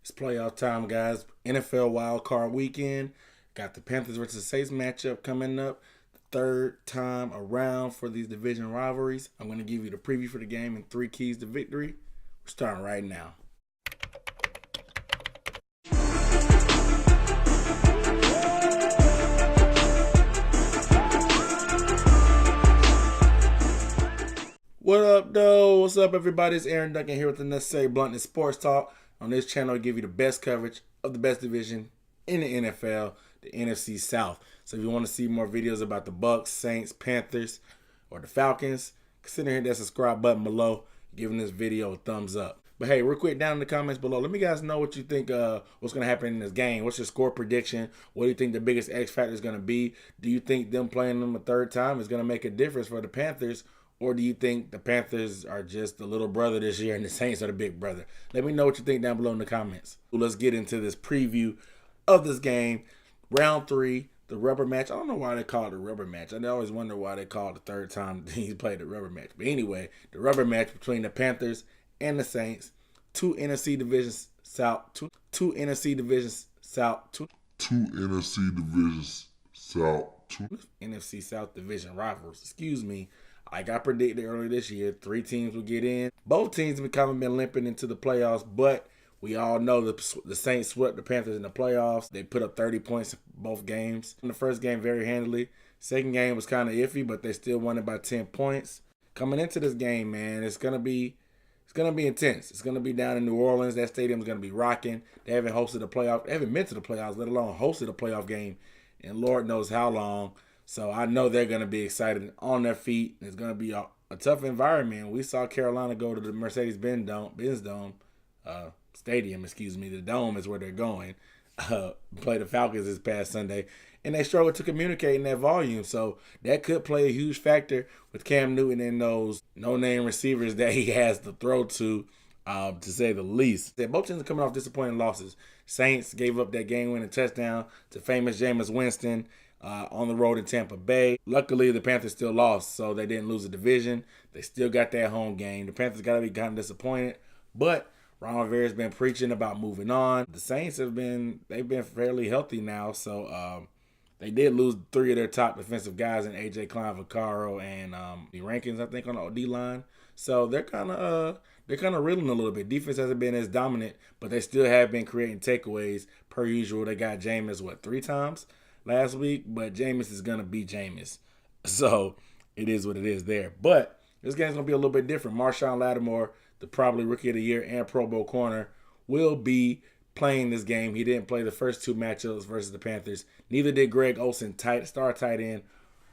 It's playoff time, guys. NFL Wild Card Weekend. Got the Panthers versus Saints matchup coming up. The third time around for these division rivalries. I'm going to give you the preview for the game and 3 keys to victory. We're starting right now. What up, though? What's up, everybody? It's Aaron Duncan here with the Necessary Bluntness Sports Talk. On this channel, I give you the best coverage of the best division in the NFL, the NFC South. So if you want to see more videos about the Bucs, Saints, Panthers, or the Falcons, consider hitting that subscribe button below, giving this video a thumbs up. But hey, real quick, down in the comments below, let me guys know what you think, what's going to happen in this game. What's your score prediction? What do you think the biggest X factor is going to be? Do you think them playing them a third time is going to make a difference for the Panthers? Or do you think the Panthers are just the little brother this year and the Saints are the big brother? Let me know what you think down below in the comments. Well, let's get into this preview of this game. Round 3, the rubber match. I don't know why they call it the rubber match. I always wonder why they call it the third time he played the rubber match. But anyway, the rubber match between the Panthers and the Saints. Two NFC divisions south. Two NFC divisions south. Two NFC divisions south. NFC South division rivals. Excuse me. Like I predicted earlier this year, 3 teams will get in. Both teams have kind of been limping into the playoffs, but we all know the Saints swept the Panthers in the playoffs. They put up 30 points in both games. In the first game, very handily. Second game was kind of iffy, but they still won it by 10 points. Coming into this game, man, it's gonna be intense. It's gonna be down in New Orleans. That stadium's gonna be rocking. They haven't hosted a playoff. They haven't been to the playoffs, let alone hosted a playoff game, and Lord knows how long. So I know they're going to be excited on their feet. It's going to be a tough environment. We saw Carolina go to the Mercedes-Benz Dome, Stadium, excuse me. The Dome is where they're going. Play the Falcons this past Sunday. And they struggled to communicate in that volume. So that could play a huge factor with Cam Newton and those no-name receivers that he has to throw to say the least. Both teams are coming off disappointing losses. Saints gave up that game-winning touchdown to famous Jameis Winston. On the road in Tampa Bay. Luckily, the Panthers still lost, so they didn't lose the division. They still got that home game. The Panthers got to be kind of disappointed, but Ron Rivera's been preaching about moving on. The Saints they've been fairly healthy now, so they did lose 3 of their top defensive guys in A.J. Klein, Vaccaro, and the Rankins, I think, on the D line. So they're kind of reeling a little bit. Defense hasn't been as dominant, but they still have been creating takeaways per usual. They got Jameis 3 times last week, but Jameis is going to be Jameis. So it is what it is there. But this game's going to be a little bit different. Marshawn Lattimore, the probably Rookie of the Year and Pro Bowl corner, will be playing this game. He didn't play the first 2 matchups versus the Panthers. Neither did Greg Olsen, star tight end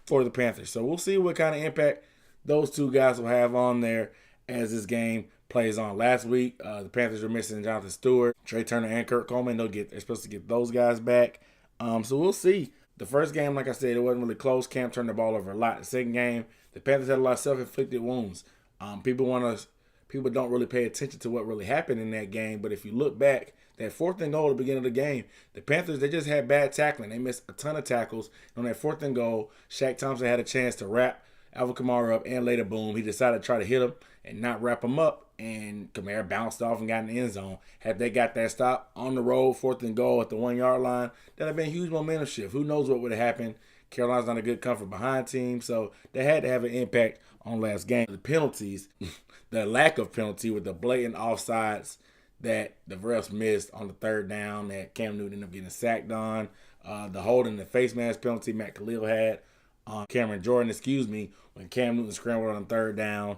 for the Panthers. So we'll see what kind of impact those 2 guys will have on there as this game plays on. Last week, the Panthers were missing Jonathan Stewart, Trey Turner, and Kurt Coleman. They're supposed to get those guys back. So we'll see. The first game, like I said, it wasn't really close. Cam turned the ball over a lot. The second game, the Panthers had a lot of self-inflicted wounds. People don't really pay attention to what really happened in that game. But if you look back, that 4th and goal at the beginning of the game, the Panthers, they just had bad tackling. They missed a ton of tackles. On that 4th and goal, Shaq Thompson had a chance to wrap Alvin Kamara up and later boom. He decided to try to hit him and not wrap him up. And Kamara bounced off and got in the end zone. Had they got that stop on the road, 4th and goal at the 1-yard line, that would have been a huge momentum shift. Who knows what would have happened? Carolina's not a good comfort behind team, so they had to have an impact on last game. The penalties, the lack of penalty with the blatant offsides that the refs missed on the 3rd down that Cam Newton ended up getting sacked on. The holding the face mask penalty Matt Khalil had on Cameron Jordan, when Cam Newton scrambled on 3rd down.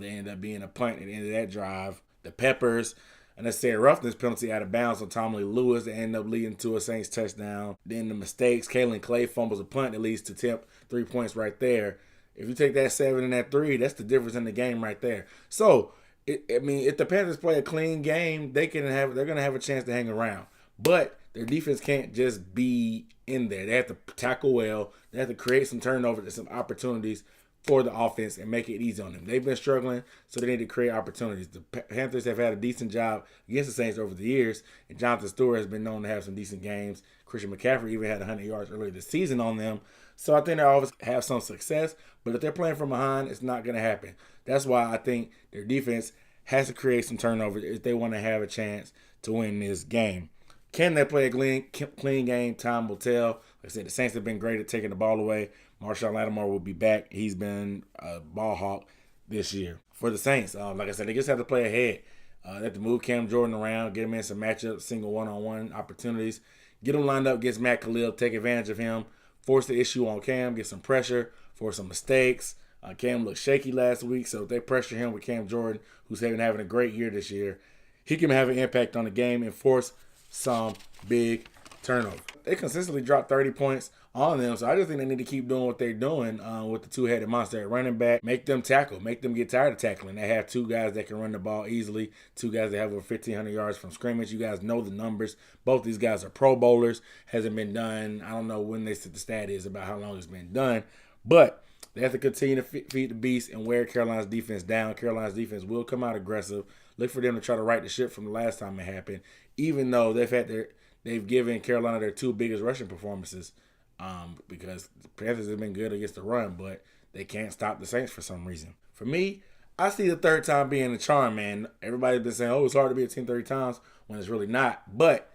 They ended up being a punt at the end of that drive. The Peppers, unnecessary roughness penalty out of bounds on Tommy Lewis that ended up leading to a Saints touchdown. Then the mistakes, Kalen Clay fumbles a punt that leads to Temp, 3 points right there. If you take that 7 and that 3, that's the difference in the game right there. So, if the Panthers play a clean game, they're going to have a chance to hang around. But their defense can't just be in there. They have to tackle well. They have to create some turnovers and some opportunities for the offense and make it easy on them. They've been struggling, so they need to create opportunities. The Panthers have had a decent job against the Saints over the years, and Jonathan Stewart has been known to have some decent games. Christian McCaffrey even had 100 yards earlier this season on them. So I think they always have some success, but if they're playing from behind, it's not going to happen. That's why I think their defense has to create some turnovers if they want to have a chance to win this game. Can they play a clean game? Time will tell. Like I said, the Saints have been great at taking the ball away. Marshawn Lattimore will be back. He's been a ball hawk this year. For the Saints, like I said, they just have to play ahead. They have to move Cam Jordan around, get him in some matchups, single one-on-one opportunities, get him lined up against Matt Khalil, take advantage of him, force the issue on Cam, get some pressure, force some mistakes. Cam looked shaky last week, so if they pressure him with Cam Jordan, who's having a great year this year, he can have an impact on the game and force some big turnover. They consistently drop 30 points on them, so I just think they need to keep doing what they're doing with the two-headed monster at running back. Make them tackle. Make them get tired of tackling. They have two guys that can run the ball easily, two guys that have over 1,500 yards from scrimmage. You guys know the numbers. Both these guys are Pro Bowlers. Hasn't been done. I don't know when the stat is about how long it's been done, but they have to continue to feed the beast and wear Carolina's defense down. Carolina's defense will come out aggressive. Look for them to try to right the ship from the last time it happened, even though they've given Carolina their two biggest rushing performances because the Panthers have been good against the run, but they can't stop the Saints for some reason. For me, I see the third time being the charm, man. Everybody's been saying, oh, it's hard to be a team 30 times when it's really not. But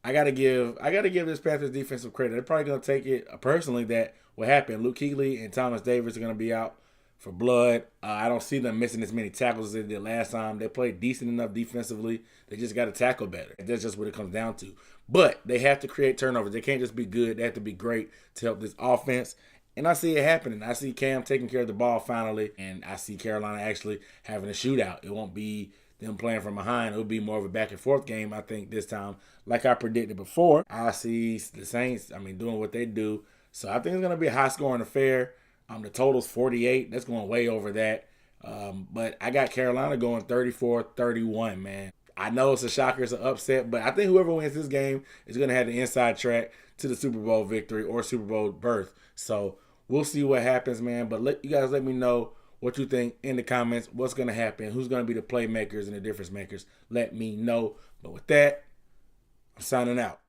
I gotta give this Panthers defense some credit. They're probably gonna take it personally that what happened. Luke Kuechly and Thomas Davis are gonna be out for blood. I don't see them missing as many tackles as they did last time. They played decent enough defensively. They just got to tackle better. That's just what it comes down to. But they have to create turnovers. They can't just be good. They have to be great to help this offense. And I see it happening. I see Cam taking care of the ball finally, and I see Carolina actually having a shootout. It won't be them playing from behind. It'll be more of a back-and-forth game, I think, this time. Like I predicted before, I see the Saints, doing what they do. So I think it's going to be a high-scoring affair. The total's 48. That's going way over that. But I got Carolina going 34-31, man. I know it's a shocker, it's an upset, but I think whoever wins this game is going to have the inside track to the Super Bowl victory or Super Bowl berth. So we'll see what happens, man. But you guys let me know what you think in the comments. What's going to happen? Who's going to be the playmakers and the difference makers? Let me know. But with that, I'm signing out.